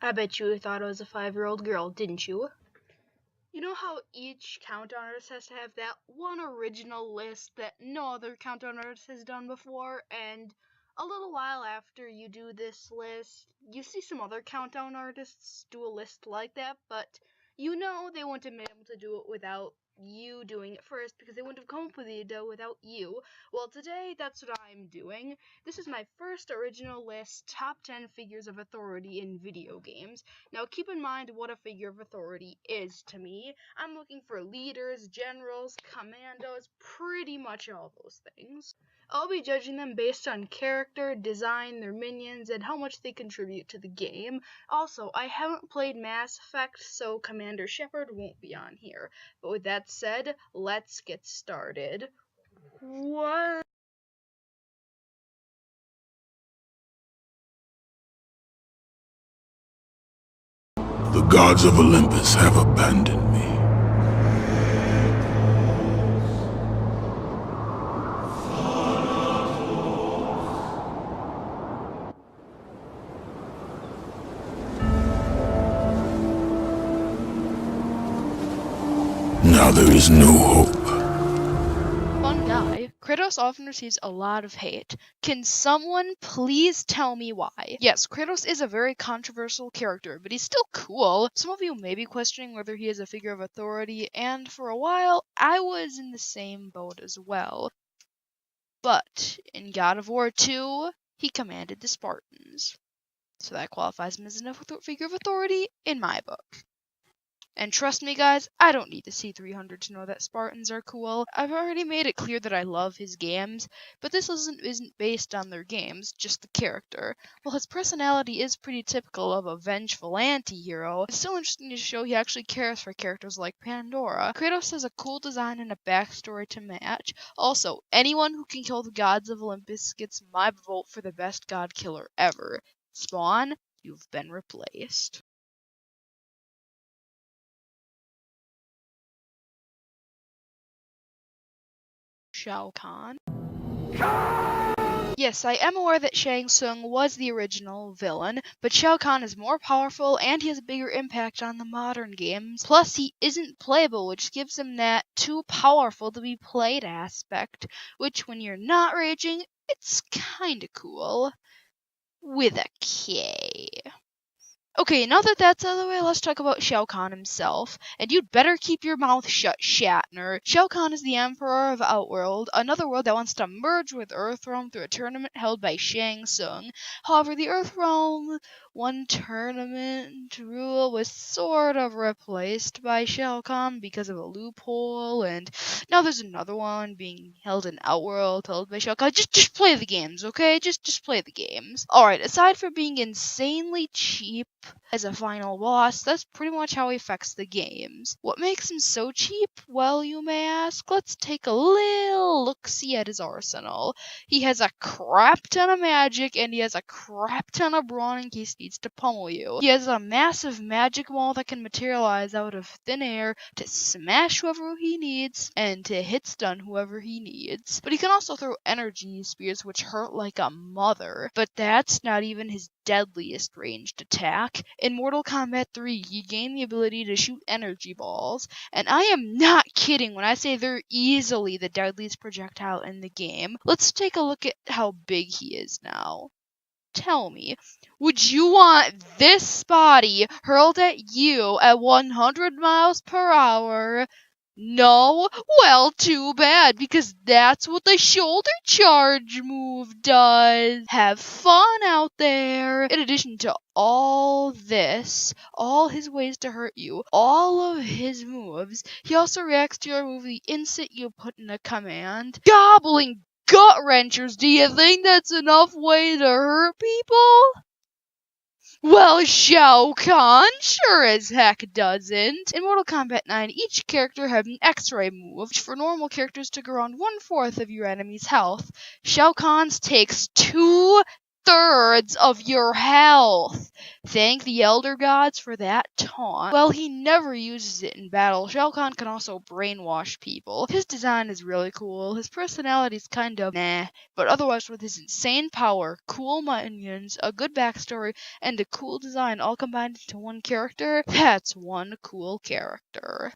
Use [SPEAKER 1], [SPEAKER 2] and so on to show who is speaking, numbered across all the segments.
[SPEAKER 1] I bet you thought I was a 5-year-old girl, didn't you? You know how each countdown artist has to have that one original list that no other countdown artist has done before, and a little while after you do this list, you see some other countdown artists do a list like that, but you know they wouldn't have been able to do it without you doing it first, because they wouldn't have come up with the idea without you. Well, today, that's what I'm doing. This is my first original list, top 10 figures of authority in video games. Now, keep in mind what a figure of authority is to me. I'm looking for leaders, generals, commandos, pretty much all those things. I'll be judging them based on character, design, their minions, and how much they contribute to the game. Also, I haven't played Mass Effect, so Commander Shepard won't be on here. But with that said, let's get started. What?
[SPEAKER 2] The gods of Olympus have abandoned me. Now there is no hope.
[SPEAKER 3] Fun guy. Kratos often receives a lot of hate. Can someone please tell me why? Yes, Kratos is a very controversial character, but he's still cool. Some of you may be questioning whether he is a figure of authority, and for a while, I was in the same boat as well. But in God of War 2, he commanded the Spartans. So that qualifies him as a figure of authority in my book. And trust me guys, I don't need the C300 to know that Spartans are cool. I've already made it clear that I love his games, but this isn't based on their games, just the character. While his personality is pretty typical of a vengeful anti-hero, it's still interesting to show he actually cares for characters like Pandora. Kratos has a cool design and a backstory to match. Also, anyone who can kill the gods of Olympus gets my vote for the best god killer ever. Spawn, you've been replaced. Shao Kahn. Yes, I am aware that Shang Tsung was the original villain, but Shao Kahn is more powerful and he has a bigger impact on the modern games. Plus, he isn't playable, which gives him that too powerful to be played aspect, which when you're not raging, it's kinda cool. With a K. Okay, now that that's out of the way, let's talk about Shao Kahn himself. And you'd better keep your mouth shut, Shatner. Shao Kahn is the Emperor of Outworld, another world that wants to merge with Earthrealm through a tournament held by Shang Tsung. However, the Earthrealm one tournament rule was sort of replaced by Shao Kahn because of a loophole, and now there's another one being held in Outworld held by Shao Kahn. Just play the games, okay? Just play the games. Alright, aside from being insanely cheap as a final boss, that's pretty much how he affects the games. What makes him so cheap? Well, you may ask. Let's take a little look-see at his arsenal. He has a crap ton of magic, and he has a crap ton of brawn in case he needs to pummel you. He has a massive magic wall that can materialize out of thin air to smash whoever he needs, and to hit stun whoever he needs. But he can also throw energy spears which hurt like a mother. But that's not even his deadliest ranged attack. In Mortal Kombat 3, you gain the ability to shoot energy balls, and I am not kidding when I say they're easily the deadliest projectile in the game. Let's take a look at how big he is now. Tell me, would you want this body hurled at you at 100 miles per hour? No? Well, too bad, because that's what the shoulder charge move does. Have fun out there. In addition to all this, all his ways to hurt you, all of his moves, he also reacts to your move the instant you put in a command. Gobbling gut wrenchers, do you think that's enough way to hurt people? Well, Shao Kahn sure as heck doesn't. In Mortal Kombat 9, each character had an X-ray move, which for normal characters took around 1/4 of your enemy's health. Shao Kahn's takes 2 2/3 of your health. Thank the Elder Gods for that taunt. Well, he never uses it in battle. Shao Kahn can also brainwash people. His design is really cool. His personality is kind of meh, but otherwise with his insane power, cool minions, a good backstory, and a cool design all combined into one character, that's one cool character.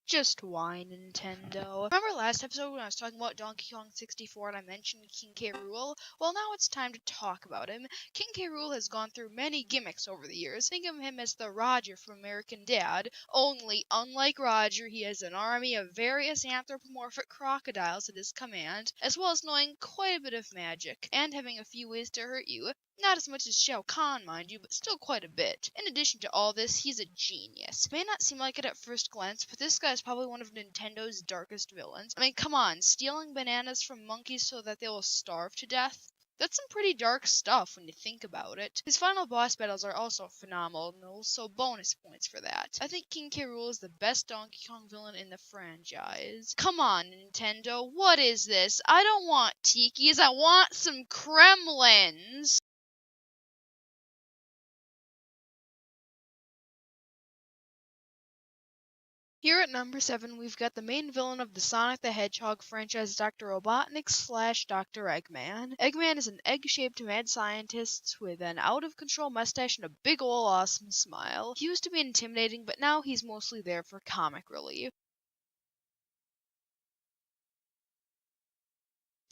[SPEAKER 3] Just why, Nintendo? Remember last episode when I was talking about Donkey Kong 64 and I mentioned King K. Rool? Well, now it's time to talk about him. King K. Rool has gone through many gimmicks over the years. Think of him as the Roger from American Dad, only, unlike Roger, he has an army of various anthropomorphic crocodiles at his command, as well as knowing quite a bit of magic, and having a few ways to hurt you. Not as much as Shao Kahn, mind you, but still quite a bit. In addition to all this, he's a genius. It may not seem like it at first glance, but this guy is probably one of Nintendo's darkest villains. I mean, come on, stealing bananas from monkeys so that they will starve to death? That's some pretty dark stuff when you think about it. His final boss battles are also phenomenal, so bonus points for that. I think King K. Rool is the best Donkey Kong villain in the franchise. Come on, Nintendo, what is this? I don't want tikis, I want some Kremlins! Here at number 7, we've got the main villain of the Sonic the Hedgehog franchise, Dr. Robotnik / Dr. Eggman. Eggman is an egg-shaped mad scientist with an out-of-control mustache and a big ol' awesome smile. He used to be intimidating, but now he's mostly there for comic relief.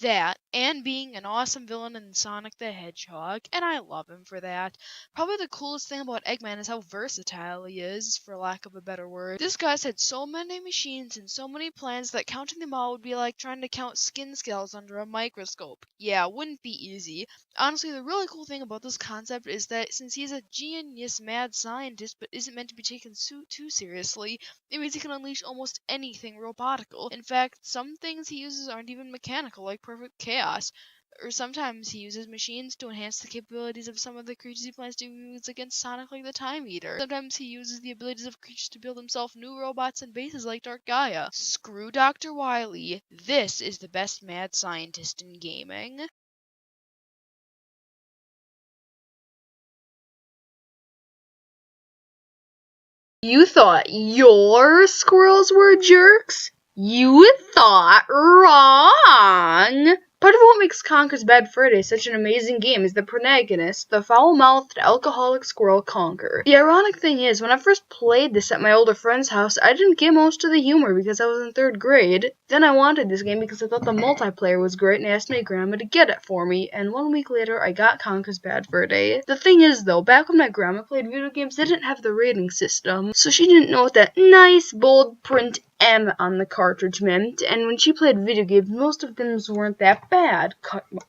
[SPEAKER 3] That, and being an awesome villain in Sonic the Hedgehog, and I love him for that. Probably the coolest thing about Eggman is how versatile he is, for lack of a better word. This guy's had so many machines and so many plans that counting them all would be like trying to count skin scales under a microscope. Yeah, wouldn't be easy. Honestly, the really cool thing about this concept is that since he's a genius mad scientist but isn't meant to be taken too seriously, it means he can unleash almost anything robotical. In fact, some things he uses aren't even mechanical, like perfect chaos. Or sometimes he uses machines to enhance the capabilities of some of the creatures he plans to use against Sonic, like the Time Eater. Sometimes he uses the abilities of creatures to build himself new robots and bases like Dark Gaia. Screw Dr. Wily, this is the best mad scientist in gaming.
[SPEAKER 1] You thought your squirrels were jerks? You thought wrong! Part of what makes Conker's Bad Fur Day such an amazing game is the protagonist, the foul-mouthed alcoholic squirrel Conker. The ironic thing is, when I first played this at my older friend's house, I didn't get most of the humor because I was in 3rd grade. Then I wanted this game because I thought the multiplayer was great and asked my grandma to get it for me, and 1 week later I got Conker's Bad Fur Day. The thing is though, back when my grandma played video games, they didn't have the rating system, so she didn't know what that nice bold print M on the cartridge meant, and when she played video games, most of them weren't that bad.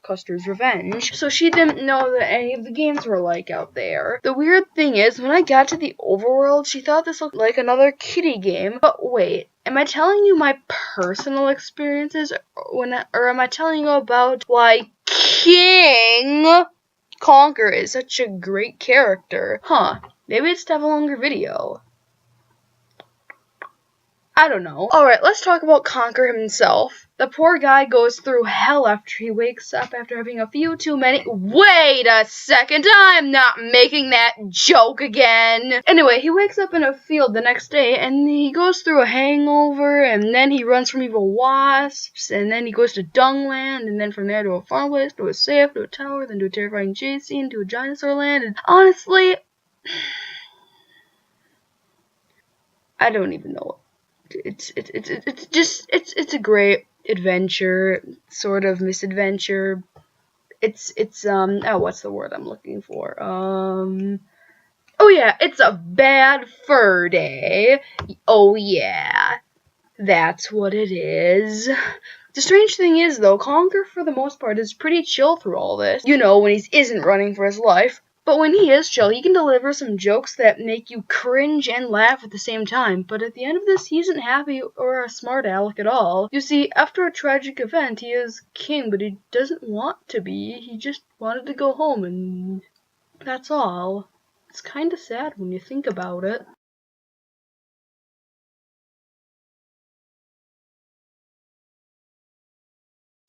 [SPEAKER 1] Custer's Revenge. So she didn't know that any of the games were like out there. The weird thing is, when I got to the overworld, she thought this looked like another kiddie game. But wait, am I telling you my personal experiences, or am I telling you about why King Conker is such a great character? Huh, maybe it's to have a longer video. I don't know. Alright, let's talk about Conker himself. The poor guy goes through hell after he wakes up after having a few too many— Wait a second, I'm not making that joke again! Anyway, he wakes up in a field the next day, and he goes through a hangover, and then he runs from evil wasps, and then he goes to Dungland, and then from there to a farm place, to a safe, to a tower, then to a terrifying chase scene, to a dinosaur land, and honestly, I don't even know. It's a great adventure, sort of misadventure. It's what's the word I'm looking for? Oh yeah, it's a bad fur day. Oh yeah, that's what it is. The strange thing is though, Conker for the most part is pretty chill through all this. You know, when he isn't running for his life. But when he is chill, he can deliver some jokes that make you cringe and laugh at the same time. But at the end of this, he isn't happy or a smart aleck at all. You see, after a tragic event, he is king, but he doesn't want to be. He just wanted to go home, and that's all. It's kinda sad when you think about it.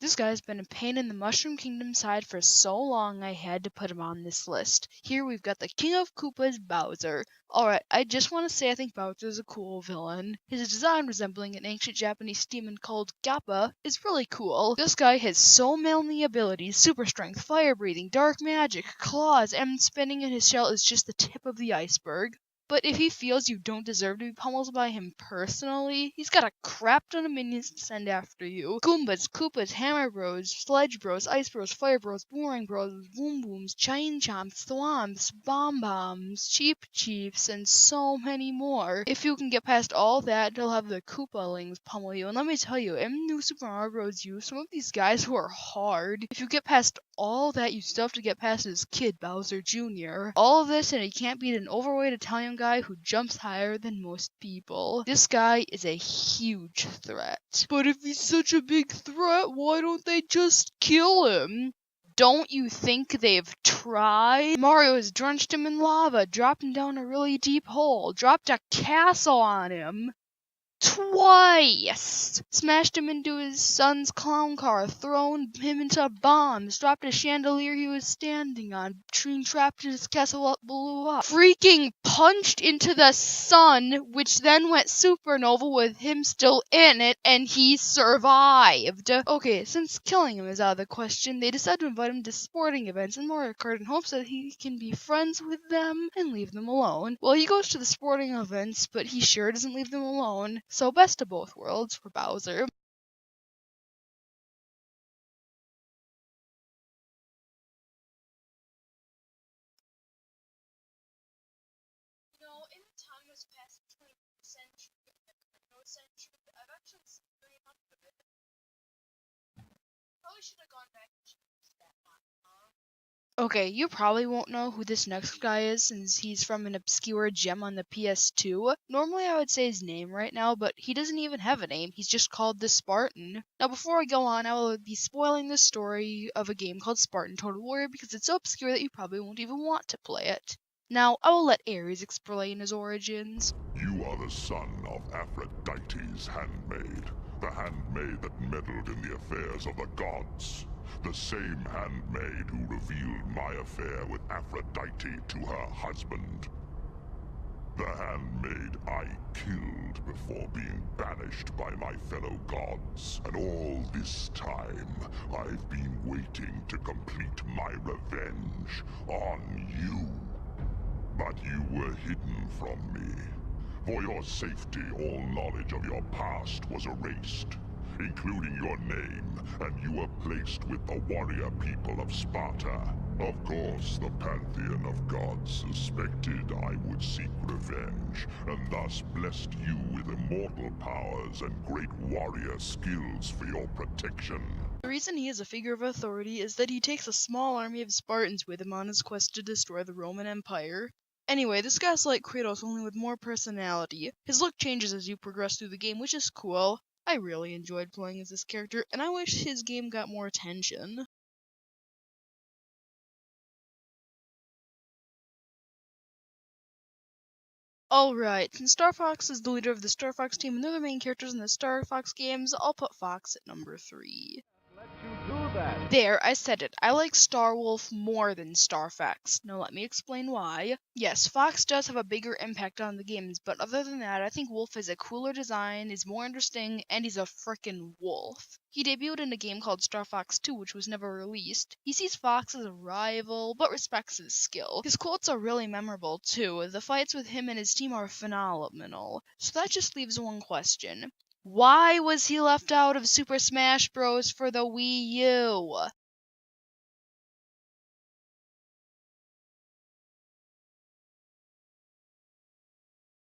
[SPEAKER 3] This guy's been a pain in the Mushroom Kingdom side for so long I had to put him on this list. Here we've got the King of Koopas, Bowser. Alright, I just want to say I think Bowser's a cool villain. His design resembling an ancient Japanese demon called Gappa is really cool. This guy has so many abilities: super strength, fire breathing, dark magic, claws, and spinning in his shell is just the tip of the iceberg. But if he feels you don't deserve to be pummeled by him personally, he's got a crap ton of minions to send after you. Goombas, Koopas, Hammer Bros, Sledge Bros, Ice Bros, Fire Bros, Boomerang Bros, Boom Booms, Chain Chomps, Thwomps, Bomb Bombs, Cheep Chiefs, and so many more. If you can get past all that, they'll have the Koopalings pummel you. And let me tell you, in New Super Mario Bros. U, some of these guys who are hard, if you get past all that, you still have to get past his kid, Bowser Jr. All of this, and he can't beat an overweight Italian guy who jumps higher than most people. This guy is a huge threat. But if he's such a big threat, why don't they just kill him? Don't you think they've tried? Mario has drenched him in lava, dropped him down a really deep hole, dropped a castle on him. Twice! Smashed him into his son's clown car, thrown him into bombs, dropped a chandelier he was standing on, trapped his castle up, blew up. Freaking punched into the sun, which then went supernova with him still in it, and he survived. Okay, since killing him is out of the question, they decide to invite him to sporting events in Mario Kart in hopes that he can be friends with them and leave them alone. Well, he goes to the sporting events, but he sure doesn't leave them alone. So best of both worlds for Bowser. You know, in the time that's past the 20th century and the crypto century, I've actually seen very much of it. Probably should have gone back and changed that one, huh? Okay, you probably won't know who this next guy is since he's from an obscure gem on the PS2. Normally I would say his name right now, but he doesn't even have a name. He's just called the Spartan. Now before I go on, I will be spoiling the story of a game called Spartan Total Warrior because it's so obscure that you probably won't even want to play it. Now, I will let Ares explain his origins.
[SPEAKER 2] You are the son of Aphrodite's handmaid, the handmaid that meddled in the affairs of the gods. The same handmaid who revealed my affair with Aphrodite to her husband. The handmaid I killed before being banished by my fellow gods. And all this time, I've been waiting to complete my revenge on you. But you were hidden from me. For your safety, all knowledge of your past was erased, including your name, and you were placed with the warrior people of Sparta. Of course, the pantheon of gods suspected I would seek revenge, and thus blessed you with immortal powers and great warrior skills for your protection.
[SPEAKER 3] The reason he is a figure of authority is that he takes a small army of Spartans with him on his quest to destroy the Roman Empire. Anyway, this guy's like Kratos, only with more personality. His look changes as you progress through the game, which is cool. I really enjoyed playing as this character, and I wish his game got more attention. Alright, since Star Fox is the leader of the Star Fox team and they're the main characters in the Star Fox games, I'll put Fox at number 3. There, I said it. I like Star Wolf more than Star Fox. Now let me explain why. Yes, Fox does have a bigger impact on the games, but other than that, I think Wolf is a cooler design, is more interesting, and he's a frickin' wolf. He debuted in a game called Star Fox 2, which was never released. He sees Fox as a rival, but respects his skill. His quotes are really memorable, too. The fights with him and his team are phenomenal. So that just leaves one question. Why was he left out of Super Smash Bros. For the Wii U?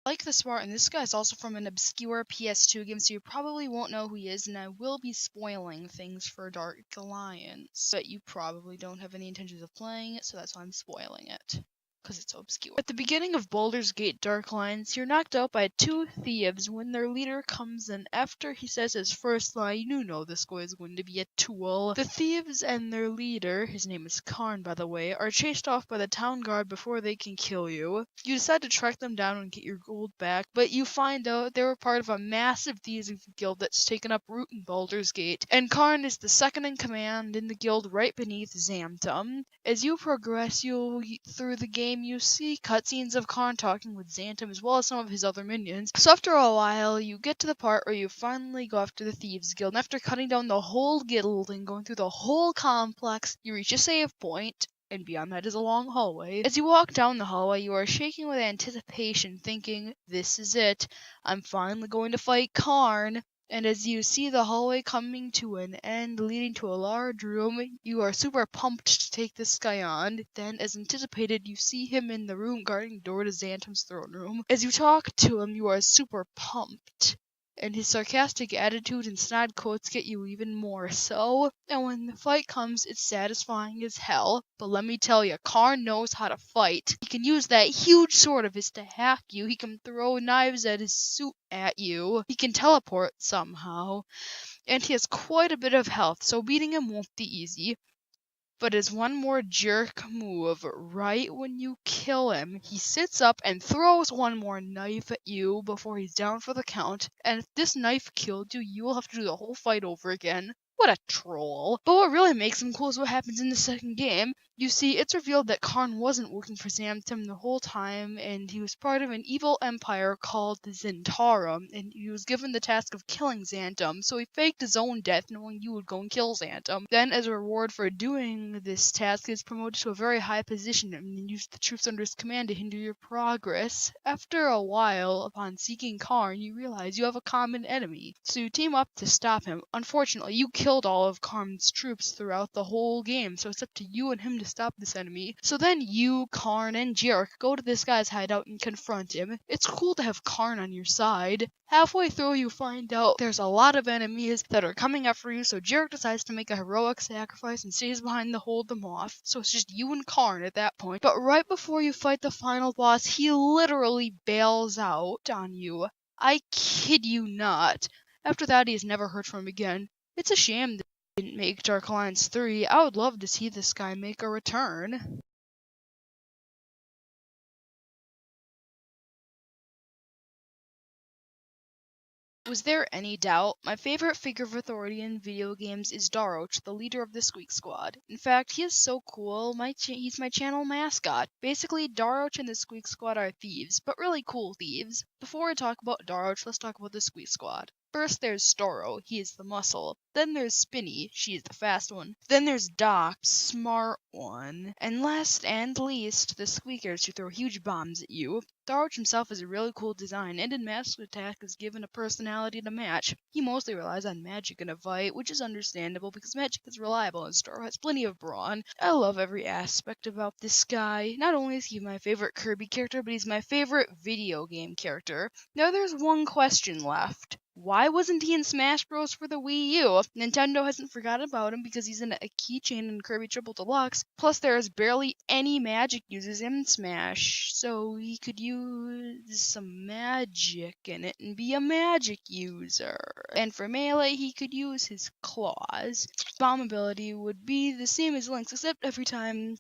[SPEAKER 3] Like the Spartan, this guy's also from an obscure PS2 game, so you probably won't know who he is, and I will be spoiling things for Dark Alliance. But you probably don't have any intentions of playing it, so that's why I'm spoiling it. because it's so obscure. At the beginning of Baldur's Gate Dark Lines, you're knocked out by two thieves when their leader comes in. After he says his first line, you know this guy is going to be a tool. The thieves and their leader, his name is Karn by the way, are chased off by the town guard before they can kill you. You decide to track them down and get your gold back, but you find out they were part of a massive thieves guild that's taken up root in Baldur's Gate, and Karn is the second in command in the guild right beneath Xantum. As you progress through the game, you see cutscenes of Karn talking with Xantum as well as some of his other minions. So after a while, you get to the part where you finally go after the Thieves Guild, and after cutting down the whole guild and going through the whole complex, you reach a save point, and beyond that is a long hallway. As you walk down the hallway, you are shaking with anticipation, thinking, this is it. I'm finally going to fight Karn. And as you see the hallway coming to an end, leading to a large room, you are super pumped to take this guy on. Then, as anticipated, you see him in the room guarding the door to Xantum's throne room. As you talk to him, you are super pumped. And his sarcastic attitude and snide quotes get you even more so. And when the fight comes, it's satisfying as hell. But let me tell you, Karn knows how to fight. He can use that huge sword of his to hack you. He can throw knives at his suit at you. He can teleport somehow. And he has quite a bit of health, so beating him won't be easy. But as one more jerk move, right when you kill him, he sits up and throws one more knife at you before he's down for the count. And if this knife killed you, you will have to do the whole fight over again. What a troll. But what really makes him cool is what happens in the second game. You see, it's revealed that Karn wasn't working for Xantum the whole time, and he was part of an evil empire called the Zentarum, and he was given the task of killing Xantum, so he faked his own death knowing you would go and kill Xantum. Then, as a reward for doing this task, he is promoted to a very high position and used the troops under his command to hinder your progress. After a while, upon seeking Karn, you realize you have a common enemy, so you team up to stop him. Unfortunately, you killed all of Karn's troops throughout the whole game, so it's up to you and him to stop this enemy. So then you, Karn, and Jarek go to this guy's hideout and confront him. It's cool to have Karn on your side. Halfway through, you find out there's a lot of enemies that are coming after you, so Jarek decides to make a heroic sacrifice and stays behind to hold them off. So it's just you and Karn at that point. But right before you fight the final boss, he literally bails out on you. I kid you not. After that, he is never heard from again. It's a shame that he didn't make Dark Alliance 3. I would love to see this guy make a return. Was there any doubt? My favorite figure of authority in video games is Daroch, the leader of the Squeak Squad. In fact, he is so cool, he's my channel mascot. Basically, Daroch and the Squeak Squad are thieves, but really cool thieves. Before I talk about Daroch, let's talk about the Squeak Squad. First there's Storo, he is the muscle. Then there's Spinny, she is the fast one. Then there's Doc, smart one. And last and least, the Squeakers who throw huge bombs at you. Daroch himself is a really cool design, and in Master Attack is given a personality to match. He mostly relies on magic in a fight, which is understandable because magic is reliable and Storo has plenty of brawn. I love every aspect about this guy. Not only is he my favorite Kirby character, but he's my favorite video game character. Now there's one question left. Why wasn't he in Smash Bros. For the Wii U? Nintendo hasn't forgotten about him because he's in a keychain in Kirby Triple Deluxe. Plus, there is barely any magic uses in Smash, so he could use some magic in it and be a magic user. And for Melee, he could use his claws. Bomb ability would be the same as Link's, except every time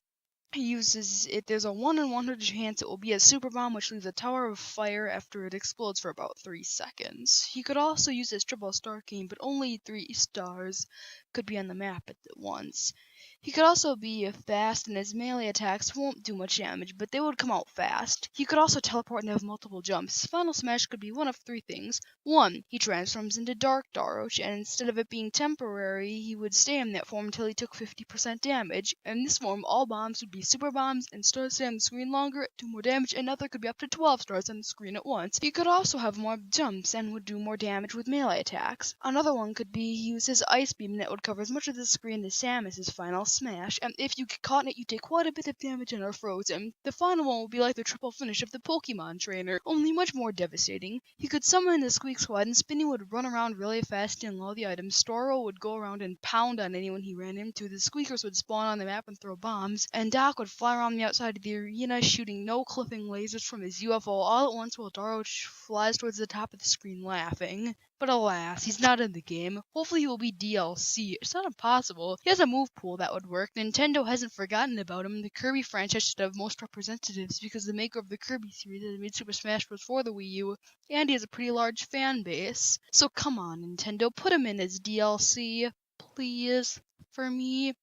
[SPEAKER 3] he uses it, there's a 1 in 100 chance it will be a super bomb, which leaves a tower of fire after it explodes for about 3 seconds. He could also use his triple star game, but only 3 stars could be on the map at once. He could also be fast, and his melee attacks won't do much damage, but they would come out fast. He could also teleport and have multiple jumps. Final Smash could be one of 3 things. 1. He transforms into Dark Daroch, and instead of it being temporary, he would stay in that form until he took 50% damage. In this form, all bombs would be super bombs, and stars stay on the screen longer, do more damage, and another could be up to 12 stars on the screen at once. He could also have more jumps, and would do more damage with melee attacks. Another one could be he uses Ice Beam that would cover as much of the screen as Samus's Final final smash, and if you get caught in it, you take quite a bit of damage and are frozen. The final one will be like the triple finish of the Pokemon trainer, only much more devastating. He could summon the Squeak Squad, and Spinny would run around really fast and all the items. Storo would go around and pound on anyone he ran into. The Squeakers would spawn on the map and throw bombs, and Doc would fly around the outside of the arena, shooting no-clipping lasers from his UFO all at once while Daro flies towards the top of the screen laughing. But alas, he's not in the game. Hopefully he will be DLC. It's not impossible. He has a move pool that would work. Nintendo hasn't forgotten about him. The Kirby franchise should have most representatives because the maker of the Kirby series has made Super Smash Bros. For the Wii U, and he has a pretty large fan base. So come on, Nintendo, put him in as DLC, please, for me.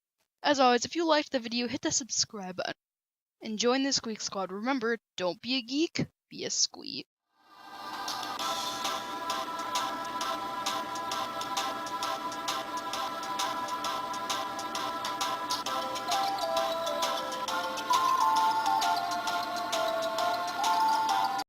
[SPEAKER 3] As always, if you liked the video, hit the subscribe button and join the Squeak Squad. Remember, don't be a geek, be a squeak.